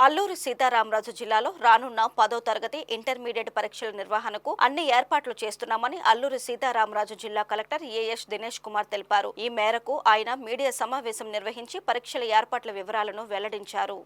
అల్లూరి సీతారామరాజు జిల్లాలో రానున్న 10వ తరగతి ఇంటర్మీడియట్ పరీక్షల నిర్వహణకు అన్ని ఏర్పాట్లు చేస్తున్నామని అల్లూరి సీతారామరాజు జిల్లా కలెక్టర్ ఏఎస్ దినేష్ కుమార్ తెలిపారు. ఈ మేరకు ఆయన మీడియా సమావేశం నిర్వహించి పరీక్షల ఏర్పాట్ల వివరాలను వెల్లడించారు.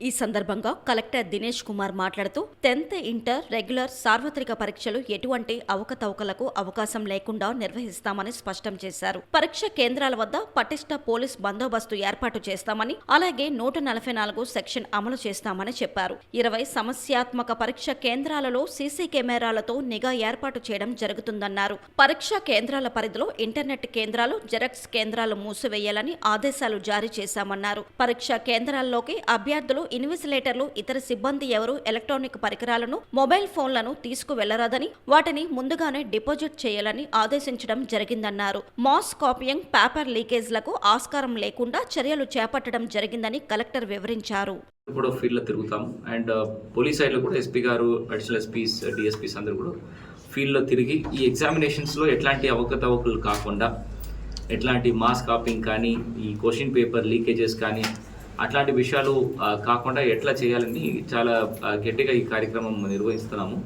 ఈ సందర్భంగా కలెక్టర్ దినేష్ కుమార్ మాట్లాడుతూ 10th ఇంటర్ రెగ్యులర్ సార్వత్రిక పరీక్షలు ఎటువంటి అవకతవకలకు అవకాశం లేకుండా నిర్వహిస్తామని స్పష్టం చేశారు. పరీక్ష కేంద్రాల వద్ద పటిష్ట పోలీస్ బందోబస్తు ఏర్పాటు చేస్తామని, అలాగే 144 సెక్షన్ అమలు చేస్తామని చెప్పారు. 20 సమస్యాత్మక పరీక్ష కేంద్రాలలో సీసీ కెమెరాలతో నిఘా ఏర్పాటు చేయడం జరుగుతుందన్నారు. పరీక్షా కేంద్రాల పరిధిలో ఇంటర్నెట్ కేంద్రాలు, జెరాక్స్ కేంద్రాలు మూసివేయాలని ఆదేశాలు జారీ చేశామన్నారు. పరీక్షా కేంద్రాల్లోకి అభ్యర్థులు, ఇన్విజిలేటర్లు, ఇతర సిబ్బంది ఎవరూ ఎలక్ట్రానిక్ పరికరాలను, మొబైల్ ఫోన్లను తీసుకువెళ్లరాదని, వాటిని ముందుగానే డిపాజిట్ చేయాలని ఆదేశించడం జరిగిందన్నారు. మాస్ కాపీయింగ్, పేపర్ లీకేజ్లకు ఆస్కారం లేకుండా చర్యలు చేపట్టడం జరిగిందని కలెక్టర్ వివరించారు. కూడా ఫీల్డ్లో తిరుగుతాం అండ్ పోలీస్ సైడ్లో కూడా ఎస్పీ గారు, అడిషనల్ ఎస్పీస్, డిఎస్పీస్ అందరూ కూడా ఫీల్డ్లో తిరిగి ఈ ఎగ్జామినేషన్స్లో ఎట్లాంటి అవకతవకలు కాకుండా, ఎట్లాంటి మాస్ కాపింగ్ కానీ, ఈ క్వశ్చన్ పేపర్ లీకేజెస్ కానీ అట్లాంటి విషయాలు కాకుండా ఎట్లా చేయాలని చాలా గట్టిగా ఈ కార్యక్రమం నిర్వహిస్తున్నాము.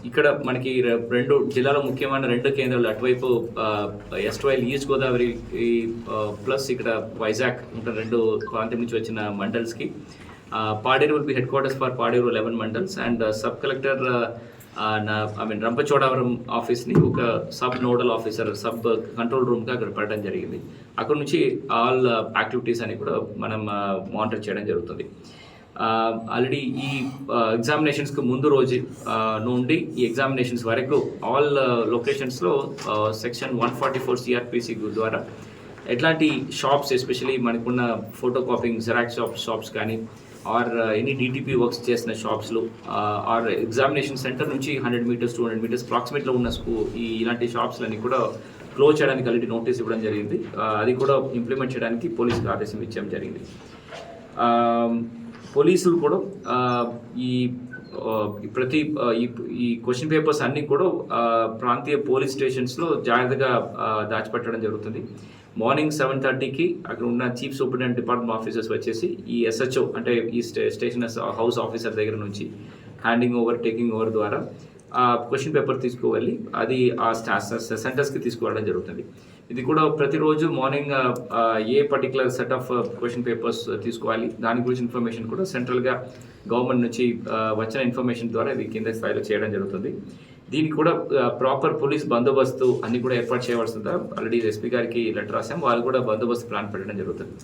ఇక్కడ మనకి రెండు జిల్లాలో ముఖ్యమైన 2 కేంద్రాలు, అటువైపు ఎస్ట్వైల్ ఈస్ట్ గోదావరి ప్లస్ ఇక్కడ వైజాగ్ ఇంకా 2 ప్రాంతం నుంచి వచ్చిన మండల్స్కి Paderu will be headquarters for Paderu 11 mandals and sub collector Rampachodavaram ఆఫీస్ని ఒక sub nodal officer, sub control రూమ్గా అక్కడ పెట్టడం జరిగింది. అక్కడ నుంచి ఆల్ యాక్టివిటీస్ అని కూడా మనం మానిటర్ చేయడం జరుగుతుంది. ఆల్రెడీ ఈ ఎగ్జామినేషన్స్కి ముందు రోజు నుండి ఈ ఎగ్జామినేషన్స్ వరకు ఆల్ లొకేషన్స్లో సెక్షన్ 144 సిఆర్పిసి ద్వారా ఎట్లాంటి షాప్స్, ఎస్పెషలీ మనకున్న ఫోటో కాపింగ్ జెరాక్స్ షాప్స్ కానీ ఆర్ ఎనీ డిటిపి వర్క్స్ చేసిన షాప్స్లో ఆర్ ఎగ్జామినేషన్ సెంటర్ నుంచి 100 మీటర్స్ 200 మీటర్స్ ప్రాక్సిమేట్లో ఉన్న ఇలాంటి షాప్స్లన్నీ కూడా క్లోజ్ చేయడానికి ఆల్రెడీ నోటీస్ ఇవ్వడం జరిగింది. అది కూడా ఇంప్లిమెంట్ చేయడానికి పోలీసులకు ఆదేశం ఇచ్చడం జరిగింది. పోలీసులు కూడా ప్రతి ఈ క్వశ్చన్ పేపర్స్ అన్నీ కూడా ప్రాంతీయ పోలీస్ స్టేషన్స్లో జాగ్రత్తగా దాచిపెట్టడం జరుగుతుంది. మార్నింగ్ 7:30కి అక్కడ ఉన్న చీఫ్ సూపరింటెండెంట్ డిపార్ట్మెంట్ ఆఫీసర్స్ వచ్చేసి ఈ ఎస్హెచ్ఓ అంటే ఈ స్టేషన్ హౌస్ ఆఫీసర్ దగ్గర నుంచి టేకింగ్ ఓవర్ ద్వారా క్వశ్చన్ పేపర్ తీసుకువెళ్ళి అది ఆ సెంటర్స్కి తీసుకువెళ్ళడం జరుగుతుంది. ఇది కూడా ప్రతిరోజు morning A particular set of question papers తీసుకోవాలి, దాని గురించి ఇన్ఫర్మేషన్ కూడా సెంట్రల్గా గవర్నమెంట్ నుంచి వచ్చిన ఇన్ఫర్మేషన్ ద్వారా ఇది కింద స్థాయిలో చేయడం జరుగుతుంది. దీనికి కూడా ప్రాపర్ పోలీస్ బందోబస్తు అన్ని కూడా ఏర్పాటు చేయవలసిందా ఆల్రెడీ ఎస్పీ గారికి లెటర్ రాసాం. వాళ్ళు కూడా బందోబస్తు ప్లాన్ పెట్టడం జరుగుతుంది.